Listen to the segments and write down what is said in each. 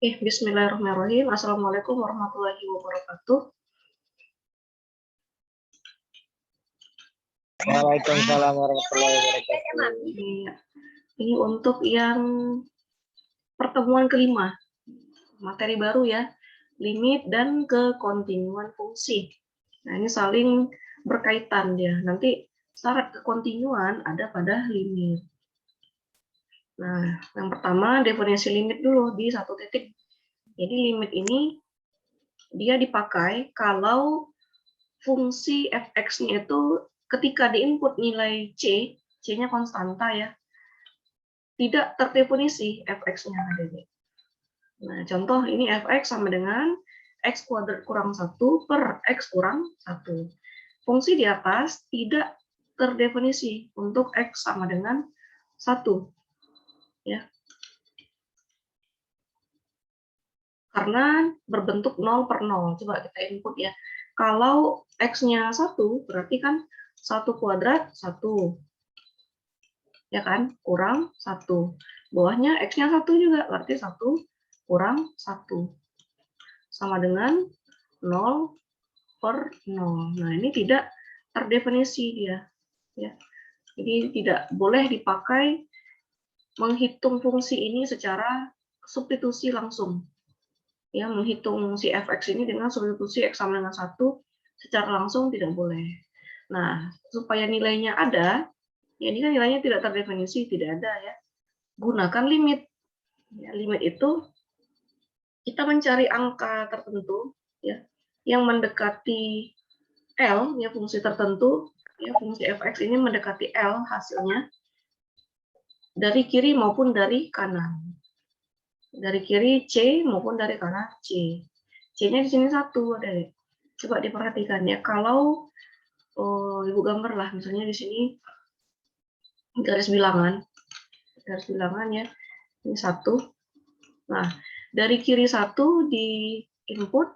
Bismillahirrahmanirrahim. Assalamualaikum warahmatullahi wabarakatuh. Waalaikumsalam warahmatullahi wabarakatuh. Ini untuk yang pertemuan kelima, materi baru ya, limit dan kekontinuan fungsi. Nah, ini saling berkaitan ya. Nanti syarat kekontinuan ada pada limit. Nah, yang pertama definisi limit dulu di satu titik. Jadi limit ini dia dipakai kalau fungsi fx-nya itu ketika diinput nilai c, c-nya konstanta ya, tidak terdefinisi fx-nya. Nah, contoh ini fx sama dengan x kuadrat kurang 1 per x kurang 1. Fungsi di atas tidak terdefinisi untuk x sama dengan 1. Ya. Karena berbentuk 0 per 0. Coba kita input ya. Kalau x-nya 1, berarti kan 1 kuadrat 1. Ya kan? Kurang 1. Bawahnya x-nya 1 juga, berarti 1 kurang 1. Sama dengan 0 per 0. Nah, ini tidak terdefinisi dia. Ya. Jadi tidak boleh dipakai menghitung fungsi ini secara substitusi langsung. Ya, menghitung si fx ini dengan substitusi x sama dengan 1 secara langsung tidak boleh. Nah, supaya nilainya ada, ya ini kan nilainya tidak terdefinisi, tidak ada ya. Gunakan limit. Ya, limit itu kita mencari angka tertentu ya yang mendekati L, ya fungsi tertentu, ya fungsi fx ini mendekati L hasilnya dari kiri maupun dari kanan. Dari kiri C maupun dari kanan C. C-nya di sini 1, Adik. Coba diperhatikan ya. Kalau Ibu gambar lah, misalnya di sini garis bilangan ya. Ini 1. Nah, dari kiri 1 di input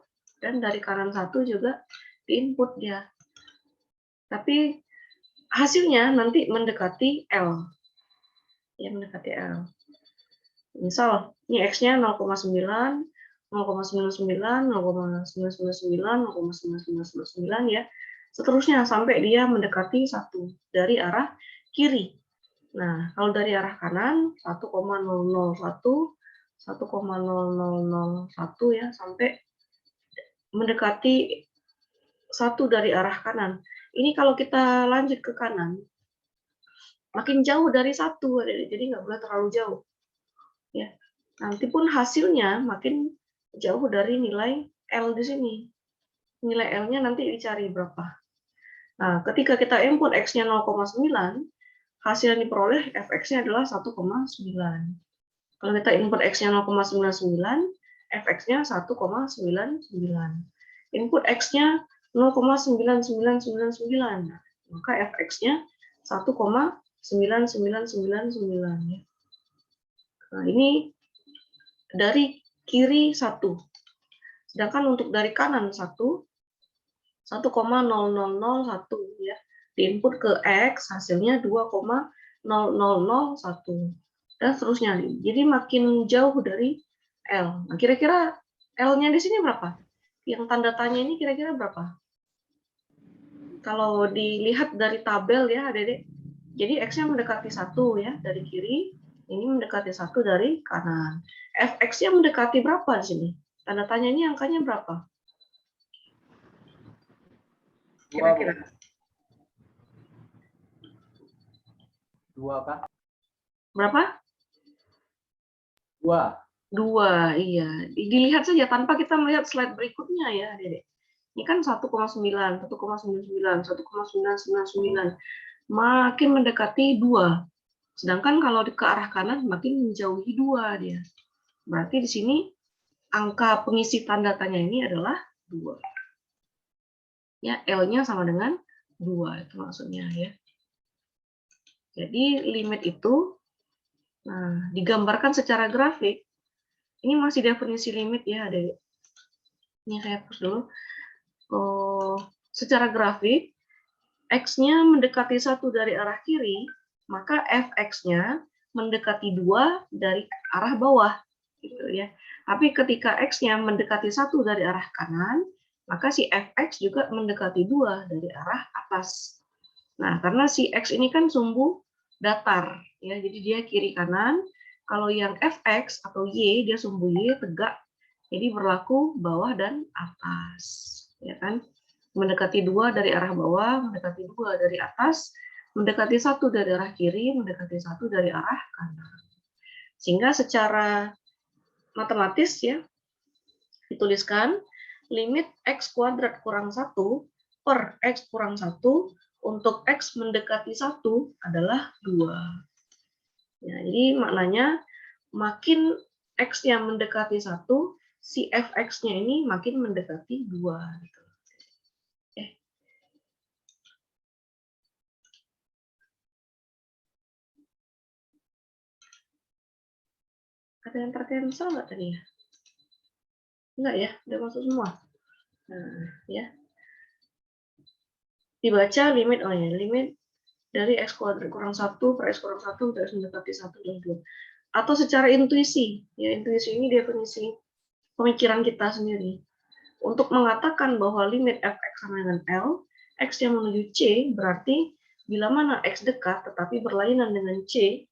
dan dari kanan 1 juga di input dia. Tapi hasilnya nanti mendekati L. Ya, mendekati L. Misal, ini X-nya 0,9, 0,99, 0,999, 0,9999 ya. Seterusnya sampai dia mendekati 1 dari arah kiri. Nah, kalau dari arah kanan 1,001, 1,0001 ya, sampai mendekati 1 dari arah kanan. Ini kalau kita lanjut ke kanan, makin jauh dari 1, jadi nggak boleh terlalu jauh. Ya, nanti pun hasilnya makin jauh dari nilai L di sini. Nilai L-nya nanti dicari berapa. Nah, ketika kita input X-nya 0,9, hasil yang diperoleh fx-nya adalah 1,9. Kalau kita input X-nya 0,99, fx-nya 1,99. Input X-nya 0,9999, maka fx-nya 1,9999 ya. Nah, ini dari kiri 1. Sedangkan untuk dari kanan 1,0001 ya. Diinput ke X, hasilnya 2,0001. Dan seterusnya. Jadi makin jauh dari L. Nah, kira-kira L-nya di sini berapa? Yang tanda tanya ini kira-kira berapa? Kalau dilihat dari tabel ya, Adik-adik. Jadi X-nya mendekati 1 ya dari kiri, ini mendekati 1 dari kanan. Fx-nya mendekati berapa di sini? Tanda tanya ini angkanya berapa? Kira-kira. 2, Kak. Berapa? 2. 2, iya. Dilihat saja tanpa kita melihat slide berikutnya ya, Adik. Ini kan 1,9, 1,99, 1,999. Makin mendekati 2. Sedangkan kalau ke arah kanan makin menjauhi 2 dia. Berarti di sini angka pengisi tanda tanya ini adalah 2. Ya, L-nya sama dengan 2 itu maksudnya ya. Jadi limit itu digambarkan secara grafik. Ini masih definisi limit ya, Adik. Ini saya hapus dulu. Secara grafik, X-nya mendekati 1 dari arah kiri, maka Fx-nya mendekati 2 dari arah bawah. gitu ya. Tapi ketika X-nya mendekati 1 dari arah kanan, maka si Fx juga mendekati 2 dari arah atas. Nah, karena si X ini kan sumbu datar, ya, jadi dia kiri kanan. Kalau yang Fx atau Y, dia sumbu Y tegak, jadi berlaku bawah dan atas, ya kan? Mendekati 2 dari arah bawah, mendekati 2 dari atas, mendekati 1 dari arah kiri, mendekati 1 dari arah kanan. Sehingga secara matematis ya dituliskan limit X kuadrat kurang 1 per X kurang 1 untuk X mendekati 1 adalah 2. Ya, jadi maknanya makin X yang mendekati 1, si Fx-nya ini makin mendekati 2. Gitu. Ada yang tercancel nggak tadi ya? Enggak ya, udah masuk semua. Nah, ya. Dibaca limit, oh ya, limit dari X kuadrat kurang 1 per X kurang 1 dari mendekati 1 dan 2. Atau secara intuisi, ya intuisi ini definisi pemikiran kita sendiri. Untuk mengatakan bahwa limit Fx sama dengan L, X yang menuju C berarti bila mana X dekat tetapi berlainan dengan C,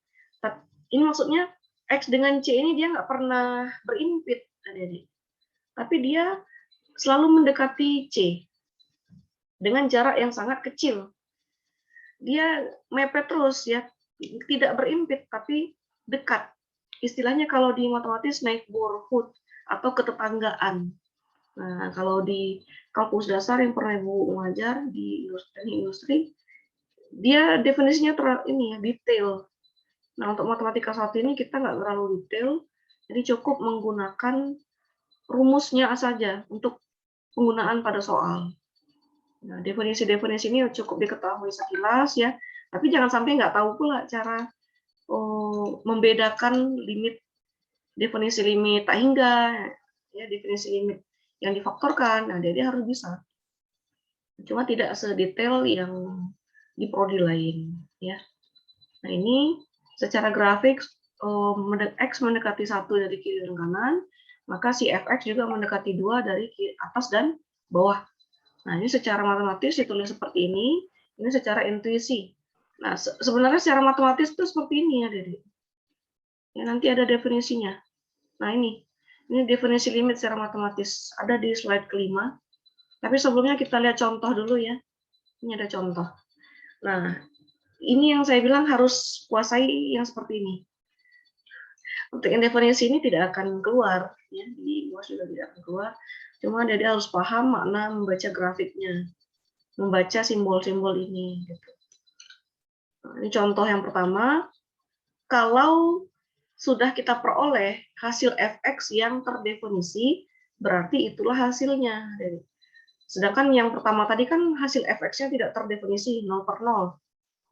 ini maksudnya X dengan C ini dia nggak pernah berimpit, adik-adik. Tapi dia selalu mendekati C dengan jarak yang sangat kecil. Dia mepet terus ya, tidak berimpit tapi dekat. Istilahnya kalau di matematis neighborhood atau ketetanggaan. Nah, kalau di kampus dasar yang pernah Ibu mengajar di industri, dia definisinya ini ya, detail. Nah, untuk matematika 1 ini kita nggak terlalu detail, jadi cukup menggunakan rumusnya saja untuk penggunaan pada soal. Nah, definisi-definisi ini cukup diketahui sekilas ya, tapi jangan sampai nggak tahu pula cara membedakan limit, definisi limit tak hingga, ya definisi limit yang difaktorkan. Nah, jadi harus bisa. Cuma tidak sedetail yang di prodi lain, ya. Nah, ini secara grafik X mendekati 1 dari kiri dan kanan, maka si Fx juga mendekati 2 dari atas dan bawah. Nah, ini secara matematis ditulis seperti ini secara intuisi. Nah, sebenarnya secara matematis itu seperti ini ya, Dede. Ya, nanti ada definisinya. Nah, ini definisi limit secara matematis. Ada di slide kelima. Tapi sebelumnya kita lihat contoh dulu ya. Ini ada contoh. Nah, ini yang saya bilang harus kuasai yang seperti ini. Untuk yang definisi ini tidak akan keluar. Ya, di UAS juga tidak akan keluar. Cuma Dede harus paham makna membaca grafiknya. Membaca simbol-simbol ini. Gitu. Nah, ini contoh yang pertama. Kalau sudah kita peroleh hasil Fx yang terdefinisi, berarti itulah hasilnya. Sedangkan yang pertama tadi kan hasil Fx-nya tidak terdefinisi, 0 per 0.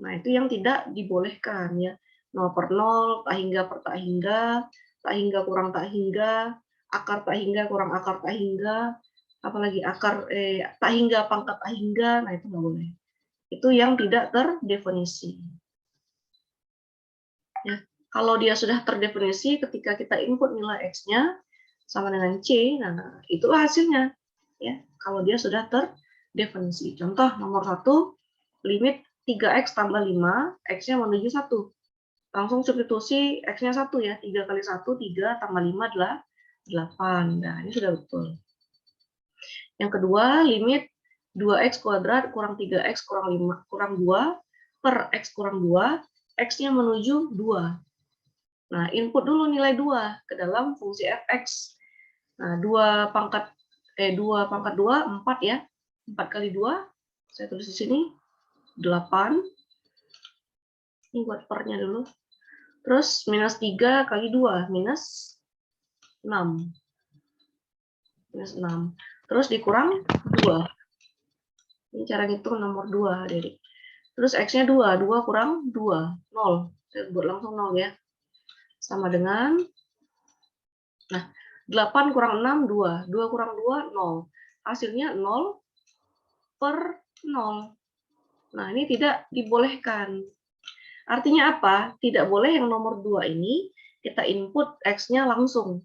Nah, itu yang tidak dibolehkan ya. 0 per 0, tak hingga per tak hingga kurang tak hingga, akar tak hingga kurang akar tak hingga, apalagi akar tak hingga pangkat tak hingga, nah itu nggak boleh. Itu yang tidak terdefinisi. Ya, kalau dia sudah terdefinisi, ketika kita input nilai X-nya sama dengan C, nah itulah hasilnya. Ya, kalau dia sudah terdefinisi. Contoh nomor 1, limit 3X tambah 5, X-nya menuju 1. Langsung substitusi X-nya 1 ya, 3 kali 1, 3 tambah 5 adalah 8. Nah, ini sudah betul. Yang kedua, limit 2X kuadrat kurang 3X kurang 2 per X kurang 2, X-nya menuju 2. Nah, input dulu nilai 2 ke dalam fungsi Fx. Nah, 2 pangkat 2, 4 ya. 4 kali 2, saya tulis di sini, 8. Ini buat pernya dulu. Terus minus 3 kali 2, minus 6. Minus 6. Terus dikurang 2. Ini cara ngitung nomor 2, Dede. Terus X-nya 2. 2 kurang 2, 0. Saya buat langsung 0 ya. Sama dengan, nah, 8 kurang 6, 2. 2 kurang 2, 0. Hasilnya 0 per 0. Nah, ini tidak dibolehkan. Artinya apa? Tidak boleh yang nomor 2 ini kita input X-nya langsung.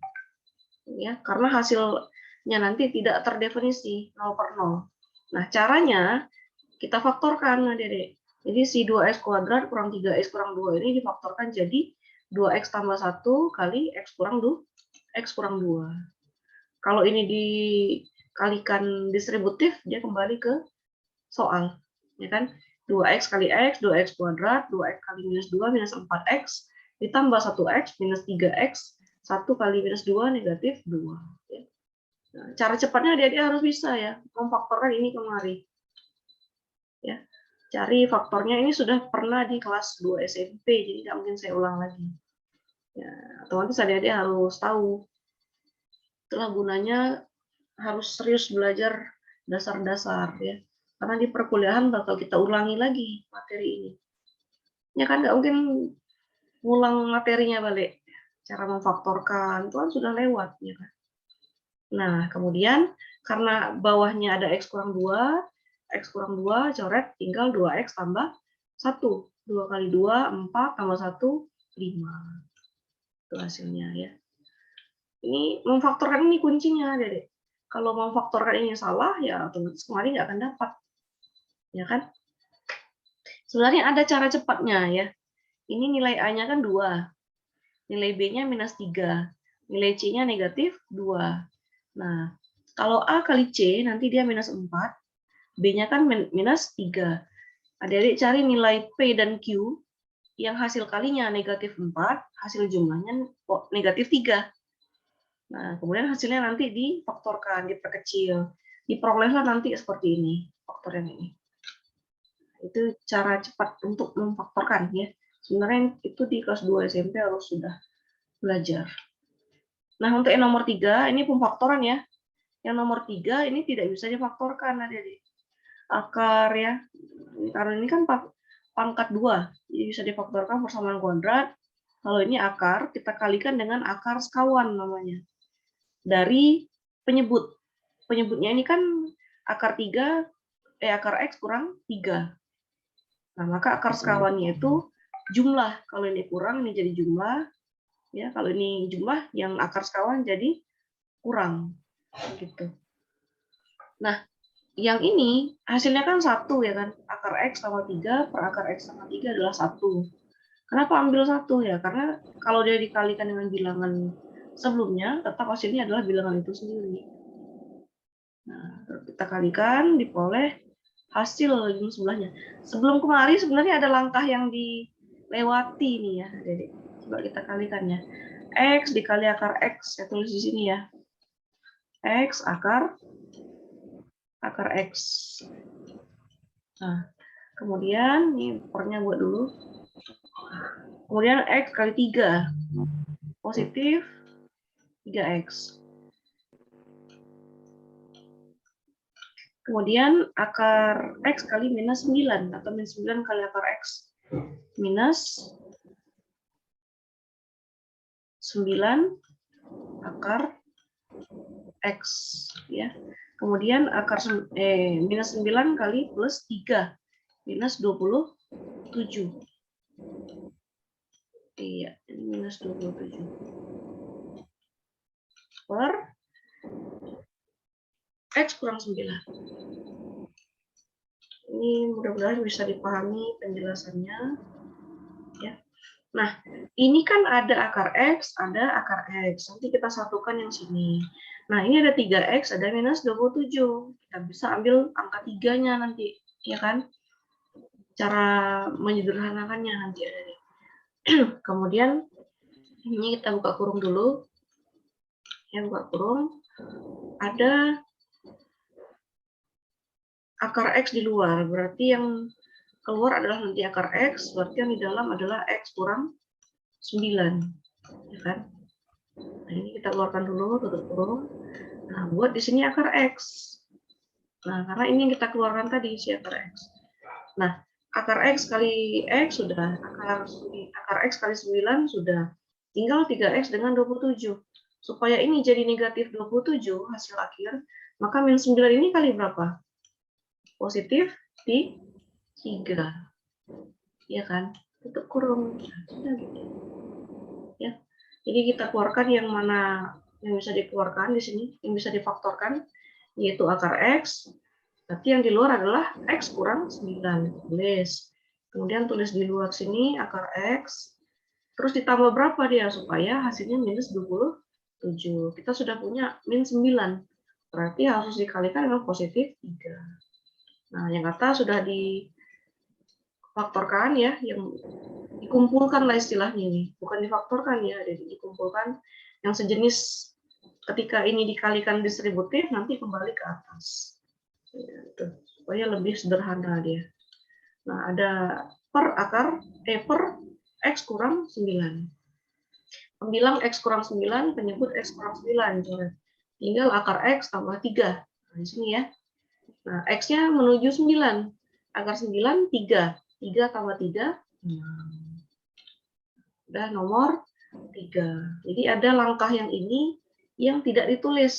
Ya, karena hasilnya nanti tidak terdefinisi 0 per 0. Nah, caranya kita faktorkan, Adik-adik. Jadi si 2X kuadrat kurang 3X kurang 2 ini difaktorkan jadi 2X tambah 1 kali X kurang 2. Kalau ini dikalikan distributif, dia kembali ke soal. Ya kan? 2X kali X, 2X kuadrat, 2X kali minus 2, minus 4X, ditambah 1X, minus 3X, 1 kali minus 2, negatif 2. Ya. Nah, cara cepatnya adik-adik harus bisa ya, memfaktorkan ini kemari. Ya. Cari faktornya, ini sudah pernah di kelas 2 SMP, jadi nggak mungkin saya ulang lagi. Ya, otomatis adik-adik harus tahu. Itulah gunanya harus serius belajar dasar-dasar ya. Karena di perkuliahan bakal kita ulangi lagi materi ini. Ya kan nggak mungkin ngulang materinya balik. Cara memfaktorkan itu kan sudah lewat ya kan. Nah, kemudian karena bawahnya ada X kurang 2, X kurang 2 coret tinggal 2X tambah 1. 2 kali 2, 4 tambah 1, 5. Itu hasilnya ya. Ini memfaktorkan ini kuncinya, Dede. Kalau memfaktorkan ini salah, ya otomatis kemarin nggak akan dapat. Ya kan? Sebenarnya ada cara cepatnya ya. Ini nilai A-nya kan 2. Nilai B-nya minus 3. Nilai C-nya negatif 2. Nah, kalau A kali C nanti dia minus 4. B-nya kan minus 3. Adik-adik cari nilai P dan Q yang hasil kalinya negatif 4, hasil jumlahnya negatif 3. Nah, kemudian hasilnya nanti difaktorkan, diperkecil. Diperolehlah nanti seperti ini, faktor yang ini. Itu cara cepat untuk memfaktorkan ya. Sebenarnya itu di kelas 2 SMP harus sudah belajar. Nah, untuk yang nomor 3, ini pemfaktoran ya. Yang nomor 3 ini tidak bisa difaktorkan, adik-adik. Akar ya. Karena ini kan pangkat 2, jadi bisa difaktorkan persamaan kuadrat. Kalau ini akar, kita kalikan dengan akar sekawan namanya. Dari penyebut. Penyebutnya ini kan akar 3, akar X kurang 3. Nah, maka akar sekawannya itu jumlah. Kalau ini kurang, ini jadi jumlah. Ya, kalau ini jumlah, yang akar sekawan jadi kurang. Gitu. Nah, yang ini hasilnya kan 1 ya kan. Akar X tambah 3 per akar X tambah 3 adalah 1. Kenapa ambil 1 ya? Karena kalau dia dikalikan dengan bilangan sebelumnya, tetap hasilnya adalah bilangan itu sendiri. Nah, kita kalikan, diperoleh hasil ujung sebelahnya. Sebelum kemari sebenarnya ada langkah yang dilewati nih ya, Dedek. Coba kita kalikannya. X dikali akar X, saya tulis di sini ya. X akar X. Nah, kemudian ini pernya buat dulu. Kemudian X kali 3. Positif 3X. Kemudian akar X kali minus 9, atau minus 9 kali akar X. Minus 9 akar X. Ya. Kemudian akar minus 9 kali plus 3. Minus 27. Iya, ini minus 27. Per X kurang 9. Ini mudah-mudahan bisa dipahami penjelasannya. Ya. Nah, ini kan ada akar X, ada akar X. Nanti kita satukan yang sini. Nah, ini ada 3X, ada minus 27. Kita bisa ambil angka 3-nya nanti. Ya kan? Cara menyederhanakannya nanti ada. Kemudian, ini kita buka kurung dulu. Ya, buka kurung. Ada akar X di luar. Berarti yang keluar adalah nanti akar X. Berarti yang di dalam adalah X kurang 9. Ya kan? Nah, ini kita keluarkan dulu, tutup kurung. Nah, buat di sini akar X. Nah, karena ini yang kita keluarkan tadi, si akar X. Nah, akar X kali X sudah, akar X kali 9 sudah. Tinggal 3X dengan 27. Supaya ini jadi negatif 27 hasil akhir, maka min 9 ini kali berapa? Positif di 3. Ya kan? Tutup kurung. Sudah gitu. Ya. Jadi kita keluarkan yang mana yang bisa dikeluarkan di sini, yang bisa difaktorkan, yaitu akar X. Berarti yang di luar adalah X kurang 9. Tulis. Kemudian tulis di luar sini akar X. Terus ditambah berapa dia supaya hasilnya minus 27. Kita sudah punya min 9. Berarti harus dikalikan dengan positif 3. Nah, yang kata sudah difaktorkan ya, yang dikumpulkan lah istilahnya ini. Bukan difaktorkan ya, jadi dikumpulkan yang sejenis ketika ini dikalikan distributif nanti kembali ke atas. Ya, supaya lebih sederhana dia. Nah, ada per X kurang 9. Pembilang X kurang 9, penyebut X kurang 9. Tinggal akar X tambah 3. Nah, di sini ya. Nah, X-nya menuju 9. Akar 9, 3. 3 tambah 3, 6. Udah nomor 3. Jadi ada langkah yang ini yang tidak ditulis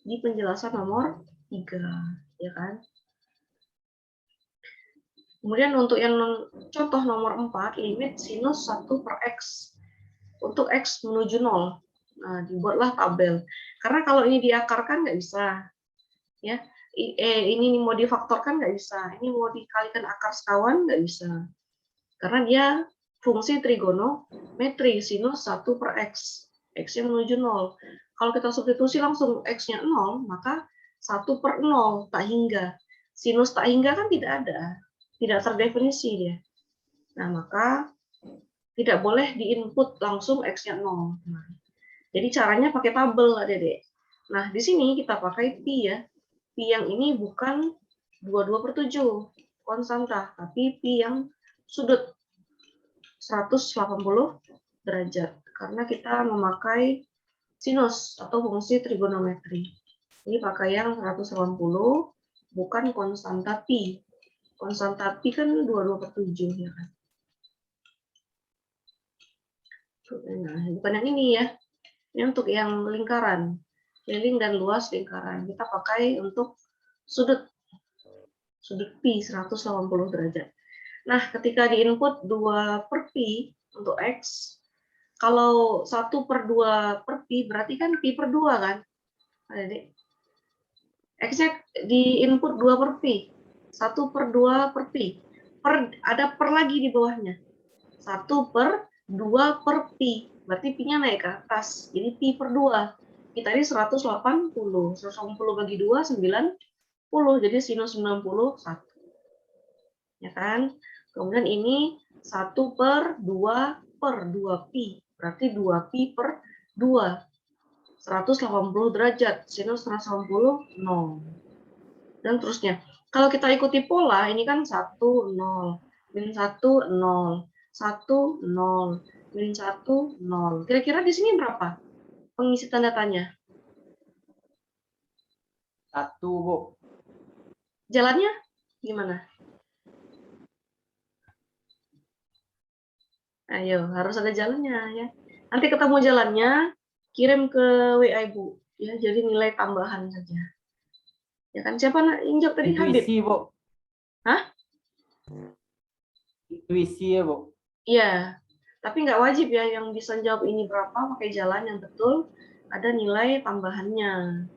di penjelasan nomor 3. Ya kan? Kemudian untuk yang contoh nomor 4, limit sinus 1 per X. Untuk X menuju 0. Nah, dibuatlah tabel. Karena kalau ini diakarkan nggak bisa. Ya, ini mau difaktorkan nggak bisa. Ini mau dikalikan akar sekawan nggak bisa. Karena dia fungsi trigonometri sinus 1 per X. X-nya menuju 0. Kalau kita substitusi langsung X-nya 0, maka 1 per 0, tak hingga. Sinus tak hingga kan tidak ada. Tidak terdefinisi dia. Nah, maka tidak boleh diinput langsung X-nya 0. Nah, jadi caranya pakai tabel, Adik-adik. Nah, di sini kita pakai pi ya. Pi yang ini bukan 22/7 konstanta, tapi pi yang sudut 180 derajat. Karena kita memakai sinus atau fungsi trigonometri. Ini pakai yang 180, bukan konstanta pi. Konstanta pi kan 22/7 ya kan. Nah, bukan yang ini ya. Ini untuk yang lingkaran. Keliling dan luas lingkaran. Kita pakai untuk sudut pi 180 derajat. Nah, ketika diinput 2 per pi untuk X, kalau 1 per 2 per pi berarti kan pi per 2 kan? Adik. X-nya diinput 2 per pi. 1 per 2 per pi. Ada per lagi di bawahnya. 1 per 2 per pi. Berarti pi-nya naik ke atas. Jadi pi per 2. Kita ini 180. 180 bagi 2, 90. Jadi sinus 91. Ya kan? Kemudian ini 1 per 2 per 2 pi. Berarti 2 pi per 2. 180 derajat. Sinus 180, 0. Dan terusnya. Kalau kita ikuti pola, ini kan 1, 0. Min 1, 0. 1, 0. Min 1, 0. Kira-kira di sini berapa pengisi tanda tanya? 1, Bu. Jalannya gimana? Ayo, harus ada jalannya ya. Nanti ketemu jalannya, kirim ke WA Ibu. Ya, jadi nilai tambahan saja. Ya kan, siapa yang jawab tadi? Habib. Intuisi, Bu. Hah? Intuisi ya, Bu. Iya, tapi nggak wajib ya yang bisa jawab ini berapa pakai jalan yang betul, ada nilai tambahannya.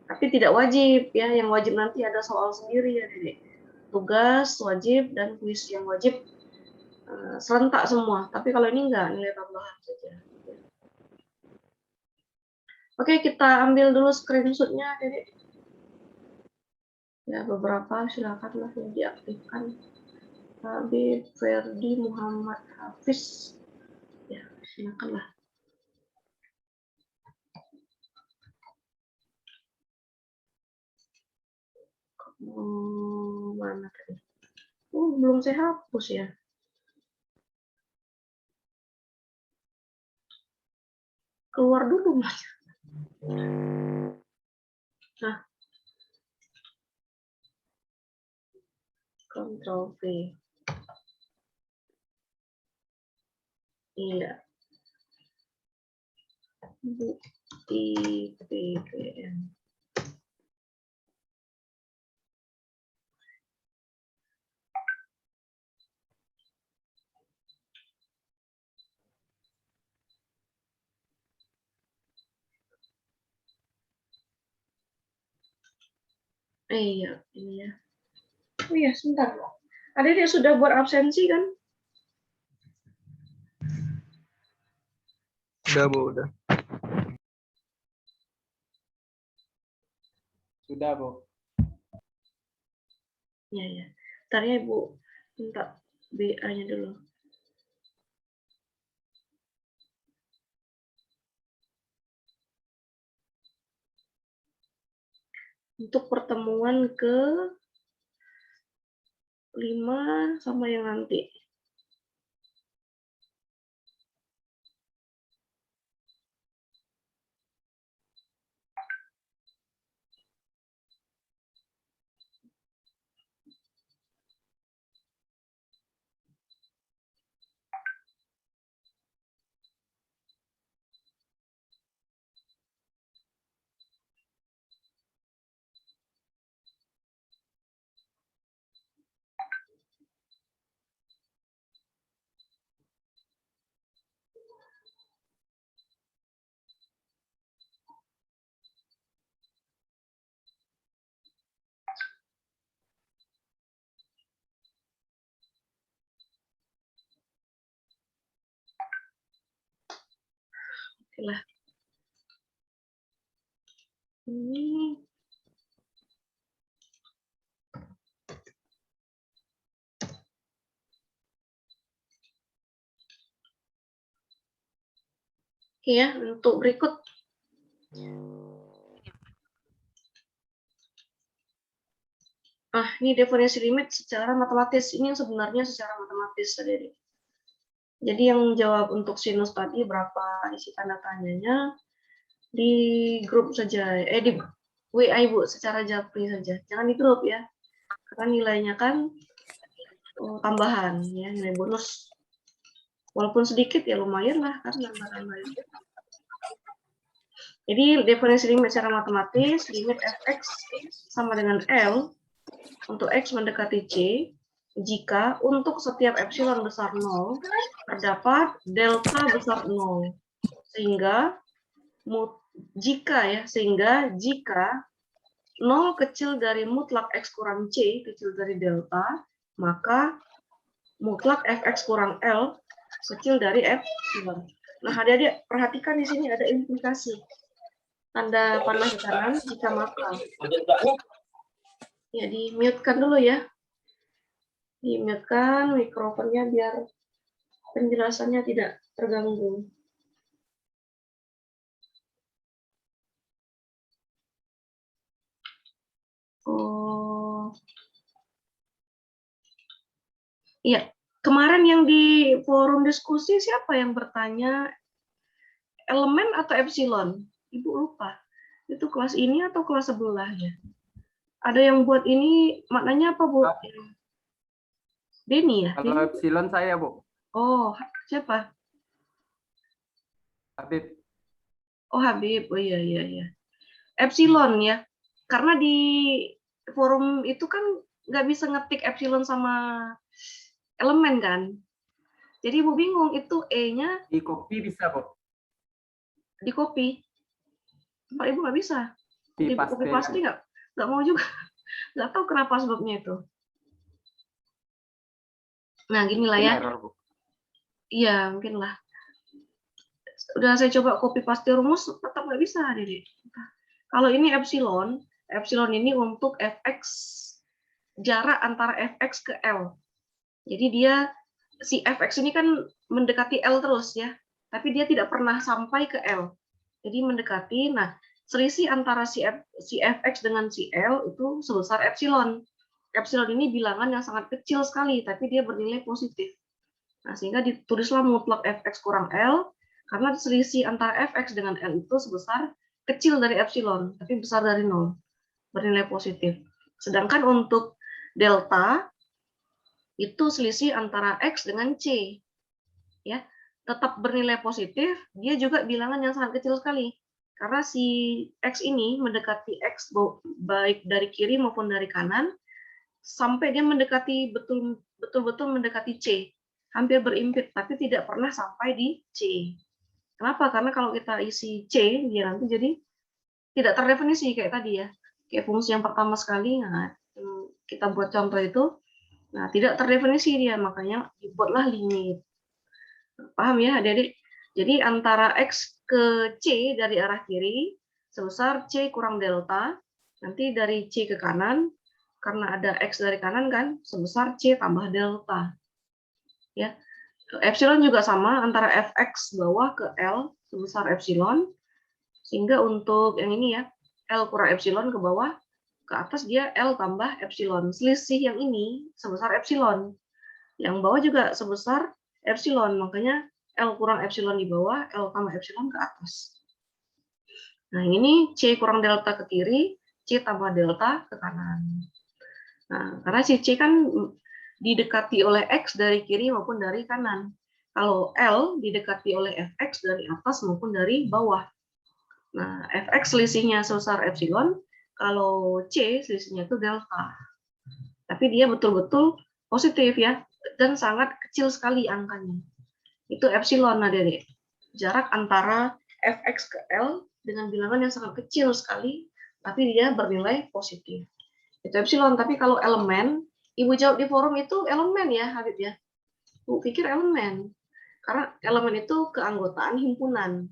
Tapi tidak wajib ya, yang wajib nanti ada soal sendiri ya, Dedek. Tugas wajib dan kuis yang wajib serentak semua. Tapi kalau ini nggak, nilai tambahan saja. Oke, kita ambil dulu screenshot-nya, Dedek. Ya, beberapa silakanlah yang diaktifkan. Habib, Ferdi, Muhammad Hafiz. Ya, silakanlah. Mana tadi? Belum saya hapus ya. Keluar dulu, Mas. Nah, Ctrl V. Iya. Bukti PPM. Iya, ini ya. Oh iya, sebentar. Ada dia sudah buat absensi kan? Udah, Bu, udah. Sudah, Bu. Iya, ya. Ntar ya, Ibu. Minta BA-nya dulu. Untuk pertemuan ke 5 sama yang nanti. Oke lah. Ini oke ya, untuk berikut. Ini definisi limit secara matematis. Ini yang sebenarnya secara matematis tadi. Jadi yang jawab untuk sinus tadi berapa isi tanda tanyanya di grup saja. Di WA Ibu secara japri saja. Jangan di grup ya. Karena nilainya kan tambahan ya, nilai bonus. Walaupun sedikit ya lumayan lah kan nambah-nambah. Jadi definisi limit secara matematis, limit fx sama dengan L untuk X mendekati C, jika untuk setiap epsilon besar 0, terdapat delta besar 0. Sehingga jika 0 kecil dari mutlak X kurang C, kecil dari delta, maka mutlak Fx kurang L, kecil dari epsilon. Nah, adik-adik perhatikan di sini ada implikasi. Tanda panah di kanan jika maka. Ya, di-mute-kan dulu ya. Di-mute-kan mikrofonnya biar penjelasannya tidak terganggu. Iya, kemarin yang di forum diskusi siapa yang bertanya elemen atau epsilon? Ibu lupa. Itu kelas ini atau kelas sebelahnya? Ada yang buat ini maknanya apa, Bu? Denny ya? Kalau Denny? epsilon saya, Bu. Oh, siapa? Habib. Oh, Habib. Oh iya, iya, iya. Epsilon ya. Karena di forum itu kan nggak bisa ngetik epsilon sama elemen kan. Jadi Ibu bingung, itu E-nya Di copy bisa, Bu. di copy. Mbak Ibu nggak bisa. Di Ibu copy paste. paste nggak mau juga. Nggak tahu kenapa sebabnya itu. Nah, gini lah ya. Error, Bu. Iya, mungkin lah. Udah saya coba copy paste rumus, tetap nggak bisa, Dede. Kalau ini epsilon, epsilon ini untuk fx, jarak antara fx ke L. Jadi dia, si fx ini kan mendekati L terus ya, tapi dia tidak pernah sampai ke L. Jadi mendekati, nah selisih antara si fx dengan si L itu sebesar epsilon. Epsilon ini bilangan yang sangat kecil sekali, tapi dia bernilai positif. Nah, sehingga ditulislah mutlak fx kurang L, karena selisih antara fx dengan L itu sebesar kecil dari epsilon, tapi besar dari 0, bernilai positif. Sedangkan untuk delta, itu selisih antara X dengan C. Ya, tetap bernilai positif, dia juga bilangan yang sangat kecil sekali. Karena si X ini mendekati X baik dari kiri maupun dari kanan, sampai dia mendekati betul-betul mendekati C. Hampir berimpit, tapi tidak pernah sampai di C. Kenapa? Karena kalau kita isi C, dia nanti jadi tidak terdefinisi kayak tadi ya. kayak fungsi yang pertama sekali, nah kita buat contoh itu, nah tidak terdefinisi dia, makanya dibuatlah limit. Paham ya adik-adik? Jadi antara X ke C dari arah kiri sebesar C kurang delta, nanti dari C ke kanan, karena ada X dari kanan kan, sebesar C tambah delta. Ya, epsilon juga sama, antara Fx bawah ke L sebesar epsilon, sehingga untuk yang ini ya, L kurang epsilon ke bawah, ke atas dia L tambah epsilon. Selisih yang ini sebesar epsilon. Yang bawah juga sebesar epsilon, makanya L kurang epsilon di bawah, L tambah epsilon ke atas. Nah, ini C kurang delta ke kiri, C tambah delta ke kanan. Nah, karena si C kan didekati oleh X dari kiri maupun dari kanan. Kalau L didekati oleh Fx dari atas maupun dari bawah. Nah, Fx selisihnya sebesar epsilon, kalau C selisihnya itu delta. Tapi dia betul-betul positif ya, dan sangat kecil sekali angkanya. Itu epsilon, adik-adik. Jarak antara Fx ke L dengan bilangan yang sangat kecil sekali, tapi dia bernilai positif. Itu epsilon, tapi kalau elemen, Ibu jawab di forum itu elemen ya, Habib ya. Bu pikir elemen. Karena elemen itu keanggotaan himpunan.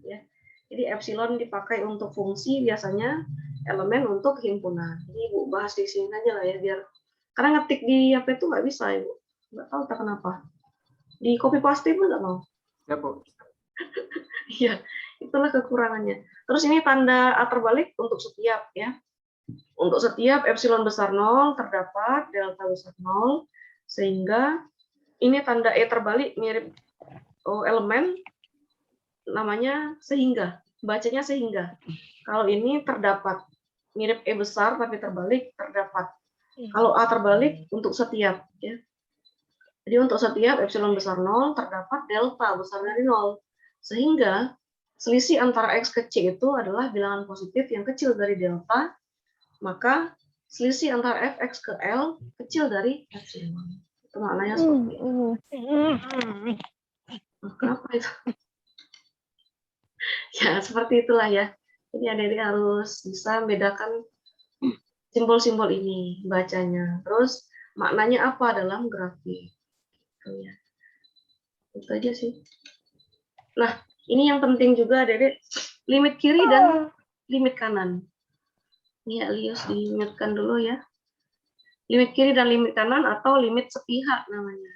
Ya. Jadi epsilon dipakai untuk fungsi, biasanya elemen untuk himpunan. Jadi Ibu bahas di sini aja lah ya, biar karena ngetik di apa itu nggak bisa, Ibu. Nggak tahu tak kenapa. Di copy paste pun nggak mau. Ya, Bu. Iya, itulah kekurangannya. Terus ini tanda A terbalik untuk setiap ya. Untuk setiap epsilon besar 0 terdapat delta besar 0, sehingga ini tanda E terbalik mirip elemen namanya sehingga, bacanya sehingga. Kalau ini terdapat mirip E besar tapi terbalik terdapat. Kalau A terbalik untuk setiap ya. Jadi untuk setiap epsilon besar 0 terdapat delta besar dari 0. Sehingga selisih antara X ke C itu adalah bilangan positif yang kecil dari delta, maka selisih antara Fx ke L kecil dari epsilon. Itu maknanya seperti itu. Kenapa itu? Ya, seperti itulah ya. Jadi adik-adik harus bisa membedakan simbol-simbol ini, bacanya. Terus maknanya apa dalam grafik. Ya. Itu aja sih. Nah, ini yang penting juga adik-adik, limit kiri dan limit kanan. Ini Lius diingatkan dulu ya. Limit kiri dan limit kanan atau limit sepihak namanya.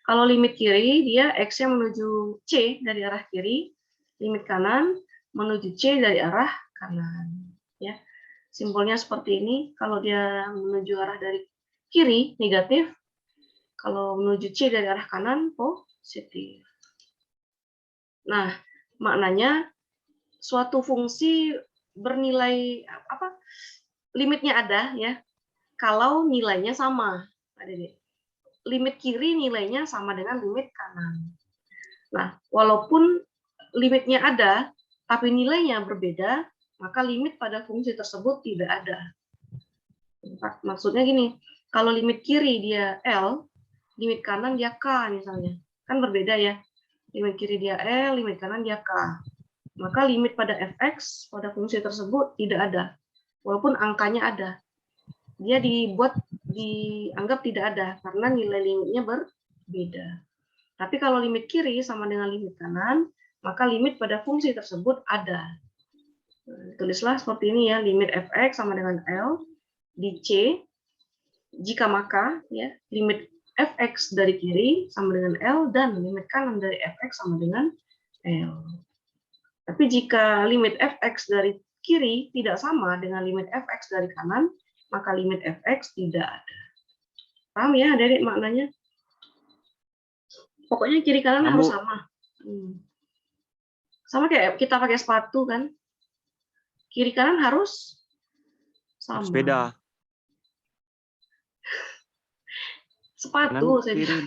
Kalau limit kiri, dia X-nya menuju C dari arah kiri, limit kanan menuju C dari arah kanan. Ya, simbolnya seperti ini. Kalau dia menuju arah dari kiri, negatif. Kalau menuju C dari arah kanan, positif. Nah, maknanya suatu fungsi bernilai apa? Limitnya ada ya. Kalau nilainya sama, limit kiri nilainya sama dengan limit kanan. Nah, walaupun limitnya ada, tapi nilainya berbeda, maka limit pada fungsi tersebut tidak ada. Maksudnya gini, kalau limit kiri dia L, limit kanan dia K misalnya. Kan berbeda ya. Limit kiri dia L, limit kanan dia K. Maka limit pada Fx, pada fungsi tersebut tidak ada. Walaupun angkanya ada. Dia dianggap tidak ada, karena nilai limitnya berbeda. Tapi kalau limit kiri sama dengan limit kanan, maka limit pada fungsi tersebut ada. Tulislah seperti ini ya, limit Fx sama dengan L di C, jika maka ya limit Fx dari kiri sama dengan L dan limit kanan dari Fx sama dengan L. Tapi jika limit Fx dari kiri tidak sama dengan limit Fx dari kanan, maka limit Fx tidak ada. Paham ya adik-adik maknanya? Pokoknya kiri kanan harus sama. Sama kayak kita pakai sepatu kan. Kiri kanan harus sama. Harus beda. Sepatu Kanan, kiri.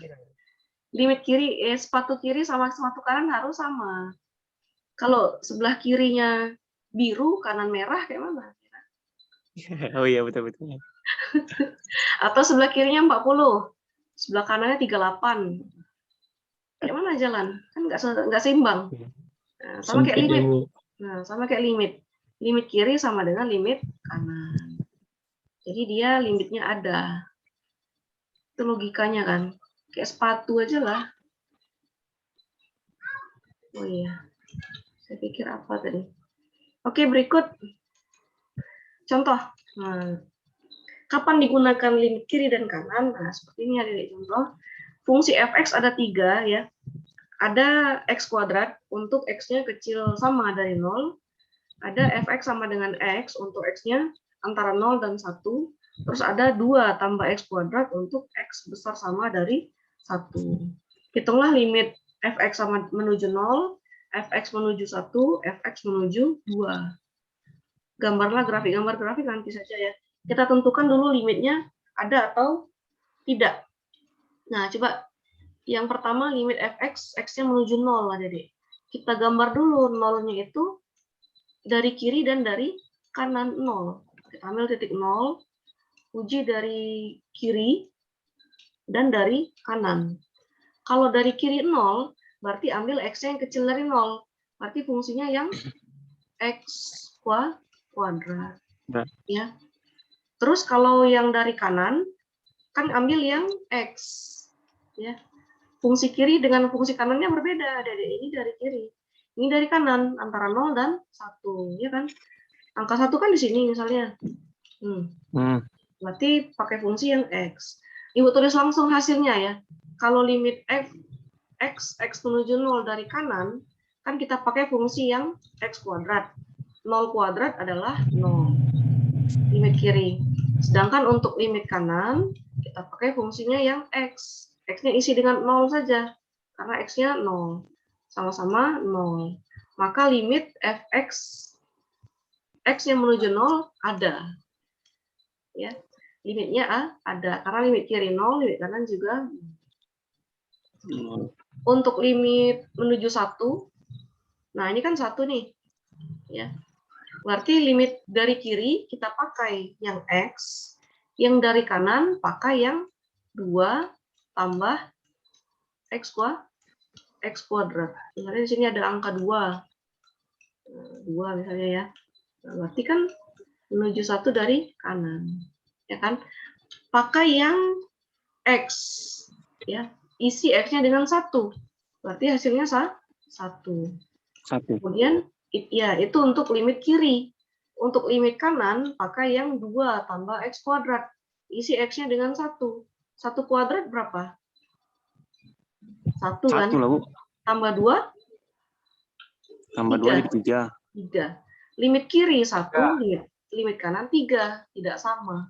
Limit kiri sepatu kiri sama sepatu kanan harus sama. Kalau sebelah kirinya biru, kanan merah kayak mana? Oh iya, betul-betul. Atau sebelah kirinya 40, sebelah kanannya 38. Kayak mana jalan? Kan nggak seimbang. Nah, sama kayak limit. Nah, sama kayak limit. limit kiri sama dengan limit kanan. Jadi dia limitnya ada. Itu logikanya kan. Kayak sepatu aja lah. Oh iya. Saya pikir apa tadi? Oke, berikut. Contoh. Nah, kapan digunakan limit kiri dan kanan? Nah, seperti ini ada di contoh. Fungsi fx ada 3 ya. Ada x kuadrat untuk x-nya kecil sama dari 0. Ada fx sama dengan x untuk x-nya antara 0 dan 1. Terus ada 2 tambah x kuadrat untuk x besar sama dari 1. Hitunglah limit fx sama menuju 0, fx menuju 1, fx menuju 2. Gambar grafik nanti saja ya. Kita tentukan dulu limitnya ada atau tidak. Nah, coba yang pertama limit fx, x-nya menuju 0, Adik. Kita gambar dulu 0-nya itu dari kiri dan dari kanan 0. Kita ambil titik 0, uji dari kiri dan dari kanan. Kalau dari kiri 0, berarti ambil x-nya yang kecil dari 0. Berarti fungsinya yang x kuadrat. Ya. Terus kalau yang dari kanan, kan ambil yang x. Ya. Fungsi kiri dengan fungsi kanannya berbeda. Ini dari kiri. Ini dari kanan, antara 0 dan 1. Ya kan? Angka 1 kan di sini misalnya. Berarti pakai fungsi yang x. Ibu tulis langsung hasilnya ya. Kalau limit x menuju 0 dari kanan, kan kita pakai fungsi yang x kuadrat. 0 kuadrat adalah 0. Limit kiri. Sedangkan untuk limit kanan, kita pakai fungsinya yang x. X-nya isi dengan 0 saja. Karena x-nya 0. Sama-sama 0. Maka limit fx x-nya menuju 0 ada. Ya. Limitnya ada. Karena limit kiri 0, limit kanan juga 0. Untuk limit menuju 1, nah ini kan 1 nih. Ya. Berarti limit dari kiri kita pakai yang x, yang dari kanan pakai yang 2 tambah x kuadrat. Misalnya di sini ada angka 2. 2 misalnya ya. Nah, berarti kan menuju 1 dari kanan. Ya kan? Pakai yang x. Ya. Isi x-nya dengan 1. Berarti hasilnya 1. Kemudian ya itu untuk limit kiri. Untuk limit kanan pakai yang 2 tambah x kuadrat. Isi x-nya dengan 1. 1 kuadrat berapa? 1 kan? Tambah 2? Tambah 2 jadi 3. Limit kiri 1, limit kanan 3. Tidak sama.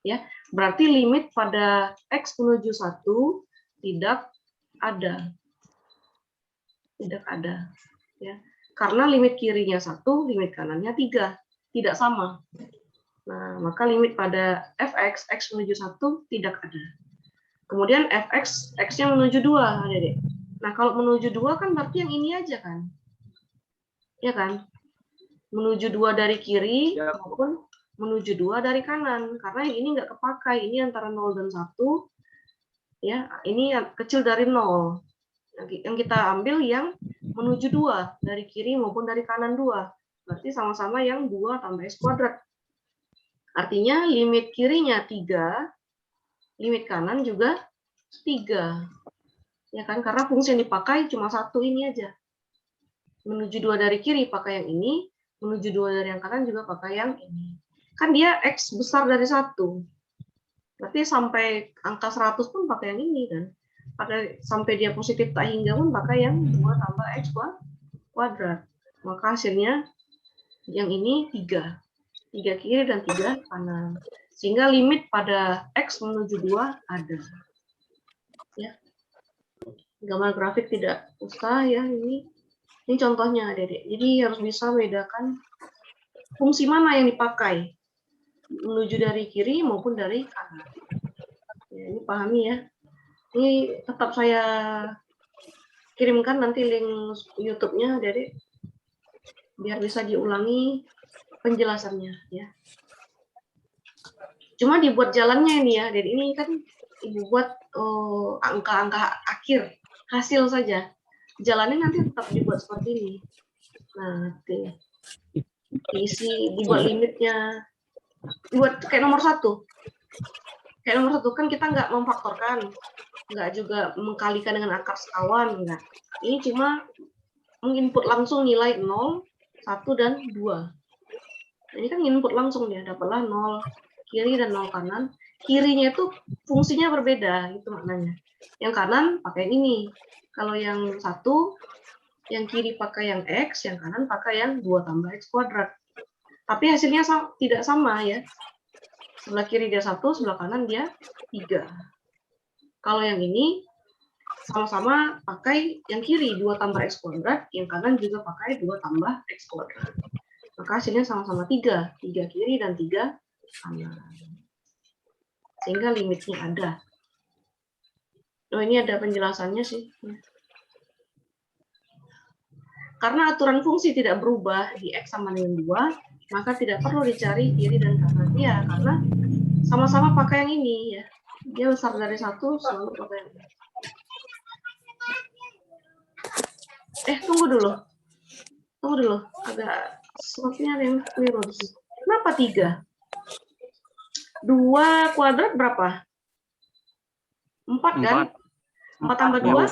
Ya, berarti limit pada x menuju 1 tidak ada. Tidak ada. Ya. Karena limit kirinya 1, limit kanannya 3. Tidak sama. Nah, maka limit pada fx, x menuju 1 tidak ada. Kemudian fx, x-nya menuju 2, Adik. Nah, kalau menuju 2 kan berarti yang ini aja kan? Ya kan? Menuju 2 dari kiri maupun menuju 2 dari kanan. Karena yang ini nggak kepakai. Ini antara 0 dan 1. Ya, ini yang kecil dari 0. Yang kita ambil yang menuju 2. Dari kiri maupun dari kanan 2. Berarti sama-sama yang 2 tambah x kuadrat. Artinya limit kirinya 3, limit kanan juga 3. Ya kan? Karena fungsi yang dipakai cuma 1 ini aja. Menuju 2 dari kiri pakai yang ini, menuju 2 dari yang kanan juga pakai yang ini. Kan dia x besar dari 1. Berarti sampai angka 100 pun pakai yang ini kan. Sampai dia positif tak hingga pun pakai yang 2 tambah x kuadrat. Maka hasilnya yang ini 3. 3 kiri dan 3 kanan. Sehingga limit pada x menuju 2 ada. Ya. Gambar grafik tidak usah ya ini. Ini contohnya, Dedek. Jadi harus bisa membedakan fungsi mana yang dipakai. Menuju dari kiri maupun dari kanan. Ya, ini pahami ya. Ini tetap saya kirimkan nanti link YouTube-nya, Dedek. Biar bisa diulangi penjelasannya ya. Cuma dibuat jalannya ini ya. Dedek. Ini kan Ibu buat angka-angka akhir, hasil saja. Jalannya nanti tetap dibuat seperti ini. Nah, nanti. diisi, dibuat limitnya, dibuat kayak nomor 1. Kayak nomor 1 kan kita nggak memfaktorkan, nggak juga mengkalikan dengan akar sekawan, enggak. Ini cuma menginput langsung nilai 0, 1, dan 2. Ini kan input langsung dia, dapatlah 0 kiri dan 0 kanan. Kirinya itu fungsinya berbeda, itu maknanya. Yang kanan pakai ini. Kalau yang 1, yang kiri pakai yang X, yang kanan pakai yang 2 tambah X kuadrat. Tapi hasilnya tidak sama ya. Sebelah kiri dia 1, sebelah kanan dia 3. Kalau yang ini sama-sama pakai yang kiri 2 tambah X kuadrat, yang kanan juga pakai 2 tambah X kuadrat. Maka hasilnya sama-sama 3. 3 kiri dan 3 kanan. Sehingga limitnya ada. Oh, ini ada penjelasannya sih. Karena aturan fungsi tidak berubah di X sama dengan 2, maka tidak perlu dicari kiri dan kanan. Ya, karena sama-sama pakai yang ini ya. Dia besar dari 1, selalu pakai yang ini. Tunggu dulu. Tunggu dulu. Agak sepertinya ada yang keliru. Kenapa 3? 2 kuadrat berapa? 4 kan? 4 tambah 2?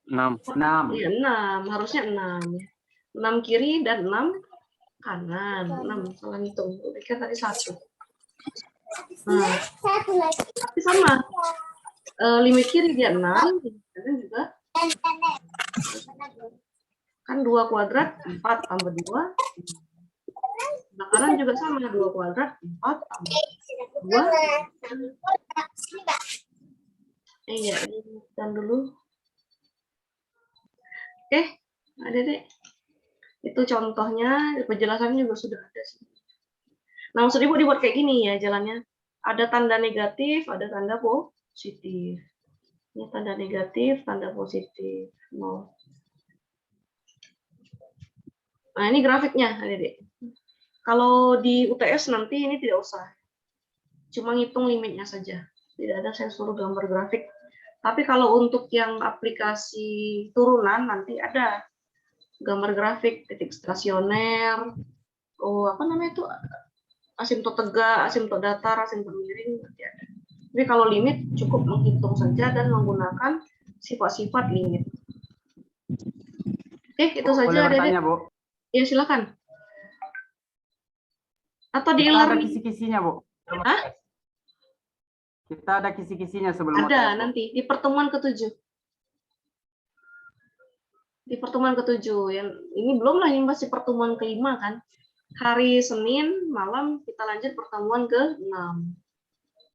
6. 6. Iya, 6. Harusnya 6. 6 kiri dan 6 kanan. 6. Salah hitung. Pikir tadi 1. Nah, tapi sama. Limit kiri dia 6. Kanan juga. Kan 2 kuadrat, 4 tambah 2. Nah, kanan juga sama. 2 kuadrat, 4 tambah 2. Iya, ini dulu. Oke, Adik-adik. Itu contohnya, penjelasannya juga sudah ada sih. Nah, maksud Ibu dibuat kayak gini ya jalannya. Ada tanda negatif, ada tanda positif. Ini tanda negatif, tanda positif. No. Nah, ini grafiknya, Adik-adik. Kalau di UTS nanti ini tidak usah. Cuma ngitung limitnya saja. Tidak ada saya suruh gambar grafik. Tapi kalau untuk yang aplikasi turunan nanti ada gambar grafik, titik stasioner, apa namanya itu, asimtot tegak, asimtot datar, asimtot miring, nanti ada. Tapi kalau limit cukup menghitung saja dan menggunakan sifat-sifat limit. Oke, itu saja. Boleh bertanya, Bu? Ya, silakan. Atau di Kita ada e-learning. kisi-kisinya, Bu. Hah? Kita ada kisi-kisinya sebelum Ada UTS, Bu. nanti di pertemuan ke-7. Di pertemuan ke-7 yang ini belum lah, ini masih pertemuan ke-5 kan. Hari Senin malam kita lanjut pertemuan ke-6.